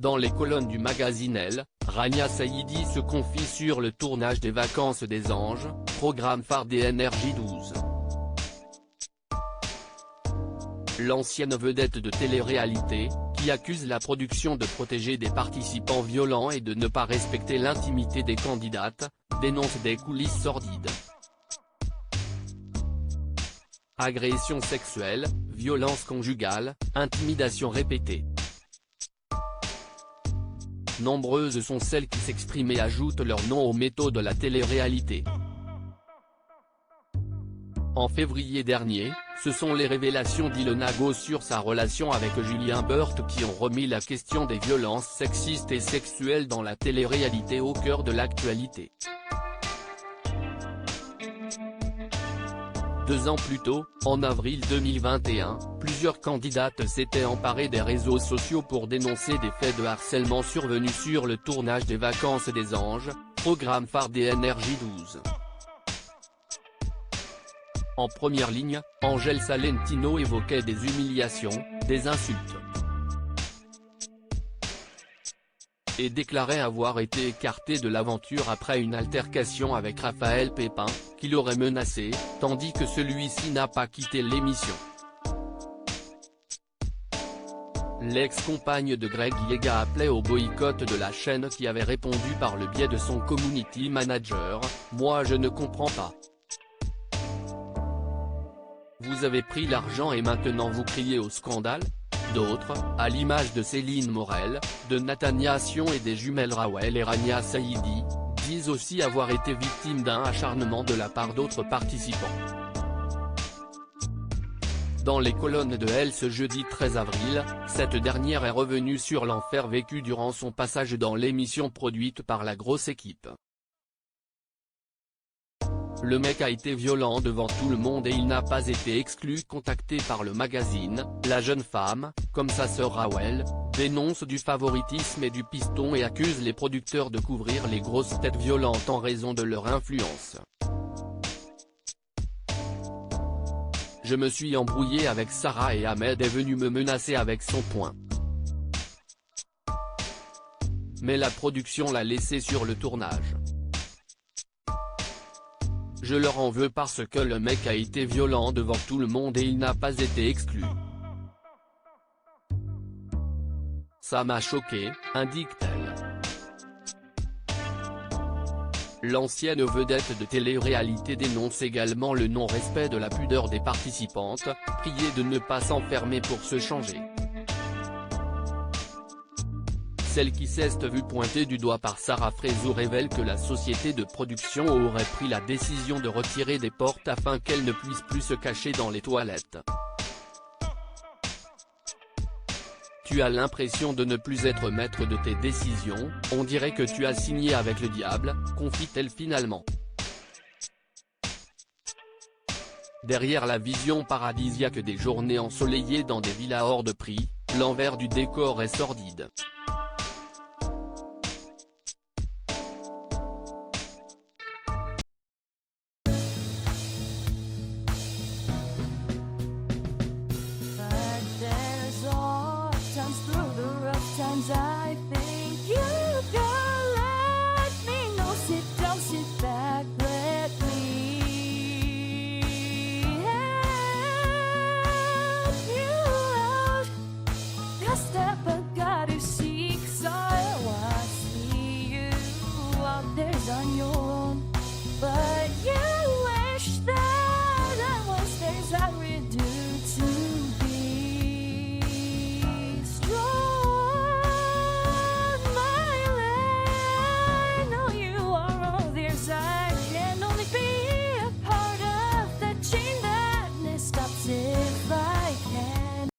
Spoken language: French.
Dans les colonnes du magazine Elle, Rania Saïdi se confie sur le tournage des Vacances des Anges, programme phare des NRJ12. L'ancienne vedette de télé-réalité, qui accuse la production de protéger des participants violents et de ne pas respecter l'intimité des candidates, dénonce des coulisses sordides. Agression sexuelle, violence conjugale, intimidation répétée. Nombreuses sont celles qui s'expriment et ajoutent leur nom aux métaux de la télé-réalité. En février dernier, ce sont les révélations d'Ilona Go sur sa relation avec Julien Burt qui ont remis la question des violences sexistes et sexuelles dans la télé-réalité au cœur de l'actualité. 2 ans plus tôt, en avril 2021, plusieurs candidates s'étaient emparées des réseaux sociaux pour dénoncer des faits de harcèlement survenus sur le tournage des Vacances des Anges, programme phare des NRJ12. En première ligne, Angèle Salentino évoquait des humiliations, des insultes. Et déclarait avoir été écartée de l'aventure après une altercation avec Raphaël Pépin, qui l'aurait menacée, tandis que celui-ci n'a pas quitté l'émission. L'ex-compagne de Greg Yega appelait au boycott de la chaîne qui avait répondu par le biais de son community manager, « Moi je ne comprends pas. Vous avez pris l'argent et maintenant vous criez au scandale ?» D'autres, à l'image de Céline Morel, de Nathania Sion et des jumelles Rawel et Rania Saïdi, disent aussi avoir été victimes d'un acharnement de la part d'autres participants. Dans les colonnes de Elle ce jeudi 13 avril, cette dernière est revenue sur l'enfer vécu durant son passage dans l'émission produite par la grosse équipe. Le mec a été violent devant tout le monde et il n'a pas été exclu. Contacté par le magazine, la jeune femme, comme sa sœur Rawel, dénonce du favoritisme et du piston et accuse les producteurs de couvrir les grosses têtes violentes en raison de leur influence. Je me suis embrouillé avec Sarah et Ahmed est venu me menacer avec son poing. Mais la production l'a laissé sur le tournage. Je leur en veux parce que le mec a été violent devant tout le monde et il n'a pas été exclu. Ça m'a choqué, indique-t-elle. L'ancienne vedette de télé-réalité dénonce également le non-respect de la pudeur des participantes, priée de ne pas s'enfermer pour se changer. Celle qui s'est vue pointée du doigt par Sarah Frézou révèle que la société de production aurait pris la décision de retirer des portes afin qu'elle ne puisse plus se cacher dans les toilettes. Tu as l'impression de ne plus être maître de tes décisions, on dirait que tu as signé avec le diable, confie-t-elle finalement. Derrière la vision paradisiaque des journées ensoleillées dans des villas hors de prix, l'envers du décor est sordide.